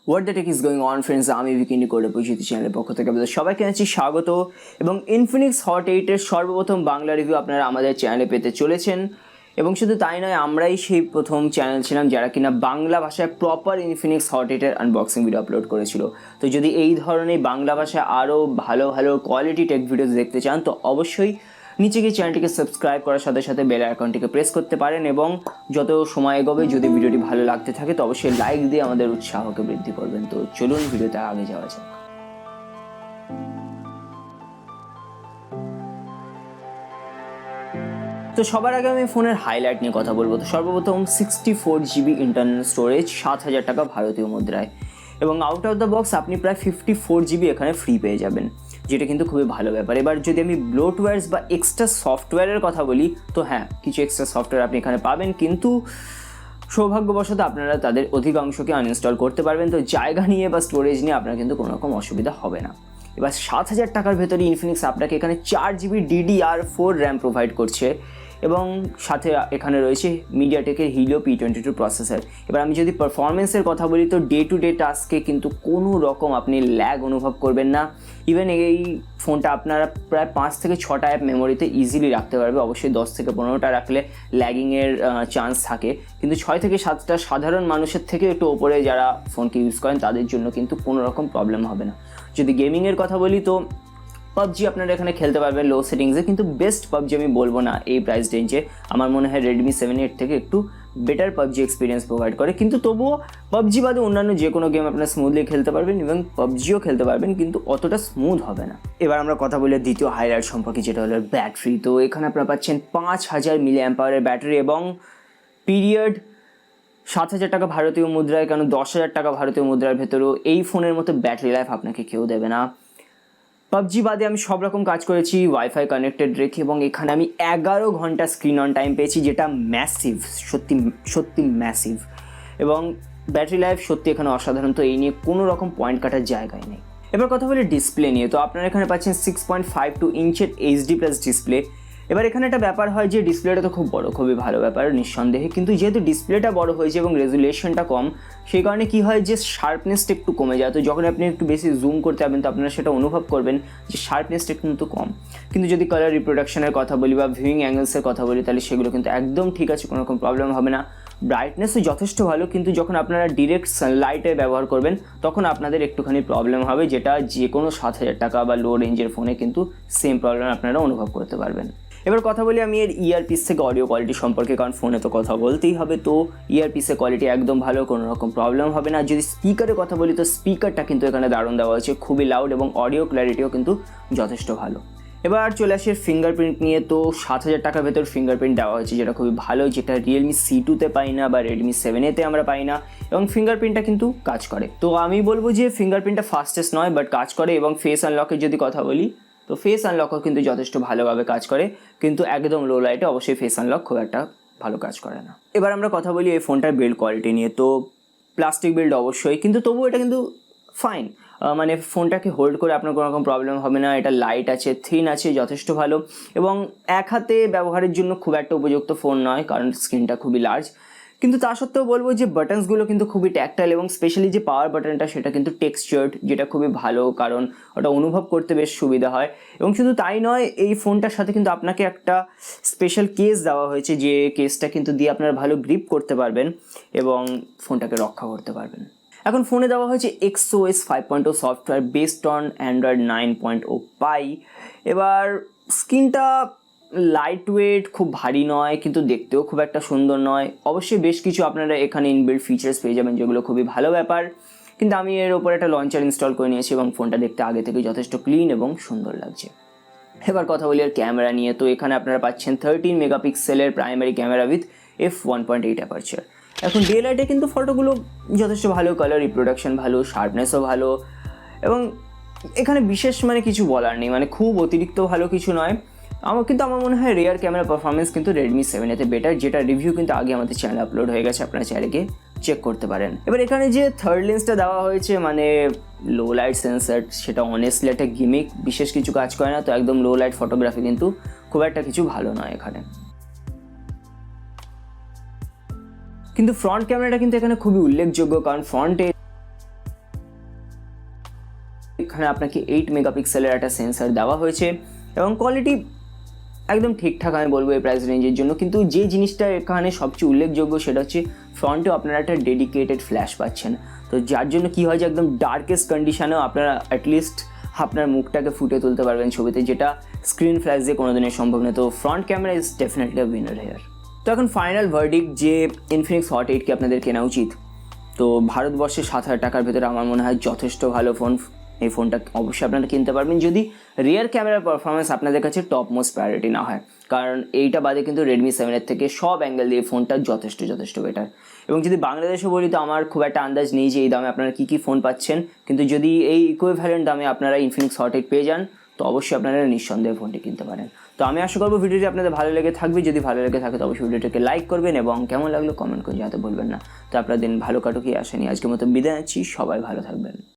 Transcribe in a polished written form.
What the tech is going on friends, আমি উইকেন্ডি করে পরিচিতি চ্যানেলের পক্ষ থেকে আপনাদের সবাইকে জানাচ্ছি স্বাগত। এবং ইনফিনিক্স হট 8-এর সর্বপ্রথম বাংলা রিভিউ আপনারা আমাদের চ্যানেলে পেতে চলেছেন। এবং শুধু তাই নয়, আমরাই সেই প্রথম চ্যানেল ছিলাম যারা কিনা বাংলা ভাষায় প্রপার ইনফিনিক্স হট 8-এর আনবক্সিং ভিডিও আপলোড করেছিল। তো যদি এই ধরনের বাংলা ভাষায় আরও ভালো ভালো কোয়ালিটি টেক ভিডিও দেখতে চান তো অবশ্যই নিচে গিয়ে চ্যানেলটিকে সাবস্ক্রাইব করার সাথে সাথে বেল আইকনটিকে প্রেস করতে পারেন। এবং যত সময় এগোবে যদি ভিডিওটি ভালো লাগতে থাকে তো অবশ্যই লাইক দিয়ে আমাদের উৎসাহকে বৃদ্ধি করবেন। তো চলুন ভিডিওতে আগে যাওয়া যাক। তো সবার আগে আমি ফোনের হাইলাইট নিয়ে কথা বলবো। তো সর্বপ্রথম 64GB ইন্টারনাল স্টোরেজ 7,000 টাকা ভারতীয় মুদ্রায়, এবং আউট অফ দ্য বক্স আপনি প্রায় 54GB এখানে ফ্রি পেয়ে যাবেন, যেটা কিন্তু খুবই ভালো ব্যাপার। এবার যদি আমি ব্লোটওয়্যারস বা এক্সট্রা সফটওয়্যারের কথা বলি তো হ্যাঁ, কিছু এক্সট্রা সফটওয়্যার আপনি এখানে পাবেন, কিন্তু সৌভাগ্যবশত আপনারা তাদের অধিকাংশকে আনইনস্টল করতে পারবেন। তো জায়গা নিয়ে বা স্টোরেজ নিয়ে আপনার কিন্তু কোনো রকম অসুবিধা হবে না। এবার 7,000 টাকার ভেতরে ইনফিনিক্স আপনাকে এখানে 4GB DDR4 র্যাম প্রোভাইড করছে, এবং সাথে এখানে রয়েছে মিডিয়াটেকের হিলিও P22 প্রসেসর। এবার আমি যদি পারফরমেন্সের কথা বলি তো ডে টু ডে টাস্কে কিন্তু কোনো রকম আপনি ল্যাগ অনুভব করবেন না। ইভেন এই ফোনটা আপনারা প্রায় 5 থেকে 6টা অ্যাপ মেমোরিতে ইজিলি রাখতে পারবে। অবশ্যই 10 থেকে 15টা রাখলে ল্যাগিংয়ের চান্স থাকে, কিন্তু 6 থেকে 7টা সাধারণ মানুষের থেকে একটু ওপরে যারা ফোনকে ইউজ করেন তাদের জন্য কিন্তু কোনো রকম প্রবলেম হবে না। যদি গেমিংয়ের কথা বলি তো পাবজি আপনারা এখানে খেলতে পারবেন লো সেটিংসে, কিন্তু বেস্ট পাবজি আমি বলবো না এই প্রাইস রেঞ্জে। আমার মনে হয় রেডমি 7 থেকে একটু বেটার পাবজি এক্সপিরিয়েন্স প্রোভাইড করে, কিন্তু তবুও পাবজি বাদে অন্যান্য যে কোনো গেম আপনারা স্মুথলি খেলতে পারবেন, এবং পাবজিও খেলতে পারবেন, কিন্তু অতটা স্মুথ হবে না। এবার আমরা কথা বলি দ্বিতীয় হাইলাইট সম্পর্কে, যেটা হলো ব্যাটারি। তো এখানে আপনারা পাচ্ছেন 5000 mAh ব্যাটারি, এবং পিরিয়ড 7,000 টাকা ভারতীয় মুদ্রায়, কেন 10,000 টাকা ভারতীয় মুদ্রার ভেতরেও এই ফোনের মতো ব্যাটারি লাইফ আপনাকে কেউ দেবে না। পাবজি বাদে আমি সব রকম কাজ করেছি ওয়াইফাই কানেক্টেড রেখে, এবং এখানে আমি 11 ঘন্টা স্ক্রিন অন টাইম পেয়েছি, যেটা ম্যাসিভ, সত্যি সত্যি ম্যাসিভ। এবং ব্যাটারি লাইফ সত্যি এখানে অসাধারণ, তো এই নিয়ে কোনো রকম পয়েন্ট কাটার জায়গায় নেই। এবার কথা বলি ডিসপ্লে নিয়ে। তো আপনারা এখানে পাচ্ছেন 6.52 ইঞ্চের HD+ ডিসপ্লে। এবার এখানে একটা ব্যাপার হয় যে ডিসপ্লেটা তো খুব বড়, খুবই ভালো ব্যাপার নিঃসন্দেহে, কিন্তু যেহেতু ডিসপ্লেটা বড় হয়েছে এবং রেজুলেশনটা কম, সেই কারণে কী হয় যে শার্পনেসটা একটু কমে যায়। তো যখন আপনি একটু বেশি জুম করতে যাবেন তো আপনারা সেটা অনুভব করবেন যে শার্পনেসটা কিন্তু কম। কিন্তু যদি কালার রিপ্রোডাকশনের কথা বলি বা ভিউইং অ্যাঙ্গেলসের কথা বলি তাহলে সেগুলো কিন্তু একদম ঠিক আছে, কোনো রকম প্রবলেম হবে না। ব্রাইটনেসও যথেষ্ট ভালো, কিন্তু যখন আপনারা ডিরেক্ট সানলাইটে ব্যবহার করবেন তখন আপনাদের একটুখানি প্রবলেম হবে, যেটা যে কোনো 7,000 টাকা বা লো রেঞ্জের ফোনে কিন্তু সেম প্রবলেম আপনারা অনুভব করতে পারবেন। এবার কথা বলি আমি এর ইয়ারপিস থেকে অডিও কোয়ালিটি সম্পর্কে, কারণ ফোনে তো কথা বলতেই হবে। তো ইয়ারপিসের কোয়ালিটি একদম ভালো, কোনো রকম প্রবলেম হবে না। যদি স্পিকারের কথা বলি তো স্পিকারটা কিন্তু এখানে দারুণ দেওয়া হয়েছে, খুবই লাউড, এবং অডিও ক্ল্যারিটিও কিন্তু যথেষ্ট ভালো। এবার চলে আসে ফিঙ্গারপ্রিন্ট নিয়ে। তো 7,000 টাকার ভেতর ফিঙ্গারপ্রিন্ট দেওয়া হয়েছে, যেটা খুবই ভালো, যেটা রিয়েলমি C2-তে পাই না বা রেডমি 7-তে আমরা পাই না, এবং ফিঙ্গারপ্রিন্টটা কিন্তু কাজ করে। তো আমি বলবো যে ফিঙ্গারপ্রিন্টটা ফাস্টেস্ট নয়, বাট কাজ করে। এবং ফেস আনলকের যদি কথা বলি তো ফেস আনলকও কিন্তু যথেষ্ট ভালোভাবে কাজ করে, কিন্তু একদম লো লাইটে অবশ্যই ফেস আনলক খুব একটা ভালো কাজ করে না। এবার আমরা কথা বলি এই ফোনটার বিল্ড কোয়ালিটি নিয়ে। তো প্লাস্টিক বিল্ড অবশ্যই, কিন্তু তবুও এটা কিন্তু ফাইন, মানে ফোনটাকে হোল্ড করে আপনার কোনো রকম প্রবলেম হবে না। এটা লাইট আছে, থিন আছে, যথেষ্ট ভালো, এবং এক হাতে ব্যবহারের জন্য খুব একটা উপযুক্ত ফোন নয়, কারণ স্ক্রিনটা খুবই লার্জ। কিন্তু তা সত্ত্বেও বলবো যে বাটনসগুলো কিন্তু খুবই ট্যাকটাইল, এবং স্পেশালি যে পাওয়ার বাটনটা সেটা কিন্তু টেক্সচার্ড, যেটা খুবই ভালো, কারণ ওটা অনুভব করতে বেশ সুবিধা হয়। এবং শুধু তাই নয়, এই ফোনটার সাথে কিন্তু আপনাকে একটা স্পেশাল কেস দেওয়া হয়েছে, যে কেসটা কিন্তু দিয়ে আপনারা ভালো গ্রিপ করতে পারবেন এবং ফোনটাকে রক্ষা করতে পারবেন। এখন ফোনে দেওয়া হয়েছে XOS 5.0 software based on Android 9.0 পাই। এবার স্ক্রিনটা লাইট ওয়েট, খুব ভারী নয়, কিন্তু দেখতেও খুব একটা সুন্দর নয়। অবশ্যই বেশ কিছু আপনারা এখানে ইনবিল্ট ফিচার্স পেয়ে যাবেন, যেগুলো খুবই ভালো ব্যাপার, কিন্তু আমি এর ওপর একটা লঞ্চার ইনস্টল করে নিয়েছি এবং ফোনটা দেখতে আগে থেকে যথেষ্ট ক্লিন এবং সুন্দর লাগছে। এবার কথা বলি আর ক্যামেরা নিয়ে। তো এখানে আপনারা পাচ্ছেন 13 মেগাপিক্সেলের primary camera with f1.8 aperture. এখন ডে লাইটে কিন্তু ফটোগুলো যথেষ্ট ভালো, কালার রিপ্রোডাকশন ভালো, শার্পনেসও ভালো, এবং এখানে বিশেষ মানে কিছু বলার নেই, মানে খুব অতিরিক্ত ভালো কিছু নয়। কিন্তু আমার মনে হয় রিয়ার ক্যামেরা পারফরমেন্স কিন্তু রেডমি 7-তে বেটার, যেটা রিভিউ কিন্তু আগে আমাদের চ্যানেলে আপলোড হয়ে গেছে, আপনারা চ্যানেলে গিয়ে চেক করতে পারেন। এবার এখানে যে থার্ড লেন্সটা দেওয়া হয়েছে, মানে লো লাইট সেন্সার, সেটা অনেস্টলি একটা গিমিক, বিশেষ কিছু কাজ করে না। তো একদম লো লাইট ফটোগ্রাফি কিন্তু খুব একটা কিছু ভালো নয় এখানে। কিন্তু ফ্রন্ট ক্যামেরাটা কিন্তু এখানে খুবই উল্লেখযোগ্য, কারণ ফ্রন্টে এখানে আপনাকে 8 মেগাপিক্সেলের একটা সেন্সর দেওয়া হয়েছে এবং কোয়ালিটি একদম ঠিকঠাক আমি বলবো এই প্রাইস রেঞ্জের জন্য। কিন্তু যে জিনিসটা এখানে সবচেয়ে উল্লেখযোগ্য সেটা হচ্ছে ফ্রন্টেও আপনারা একটা ডেডিকেটেড ফ্ল্যাশ পাচ্ছেন, তো যার জন্য কী হয় যে একদম ডার্কেস্ট কন্ডিশনেও আপনারা অ্যাটলিস্ট আপনার মুখটাকে ফুটে তুলতে পারবেন ছবিতে, যেটা স্ক্রিন ফ্ল্যাশ দিয়ে কোনো দিনের সম্ভব নয়। তো front camera is definitely a winner here. তো এখন ফাইনাল ভার্ডিক্ট যে ইনফিনিক্স হট 8 কি আপনাদের কেনা উচিত। তো ভারতবর্ষে 7,000 টাকার ভেতরে আমার মনে হয় যথেষ্ট ভালো ফোন। এই ফোনটা অবশ্যই আপনারা কিনতে পারবেন যদি রিয়ার ক্যামেরার পারফরমেন্স আপনাদের কাছে টপ মোস্ট প্রায়োরিটি না হয়, কারণ এইটা বাদে কিন্তু রেডমি 7 থেকে সব অ্যাঙ্গেল দিয়ে ফোনটা যথেষ্ট বেটার। এবং যদি বাংলাদেশে বলি তো আমার খুব একটা আন্দাজ নেই যে এই দামে আপনারা কী ফোন পাচ্ছেন, কিন্তু যদি এই ইকুইভ্যালেন্ট দামে আপনারা ইনফিনিক্স হট 8 পেয়ে যান তো অবশ্যই আপনারা নিঃসন্দেহে ফোনটি কিনতে পারেন। তো আমি আশা করবো ভিডিওটি আপনাদের ভালো লেগে থাকবে। যদি ভালো লেগে থাকে তো অবশ্যই ভিডিওটাকে লাইক করবেন এবং কেমন লাগলো কমেন্ট করে জানাতে বলবেন না। তো আপনার দিন ভালো কাটুক এই আশা নিয়ে আজকের মতো বিদায় নিচ্ছি। সবাই ভালো থাকবেন।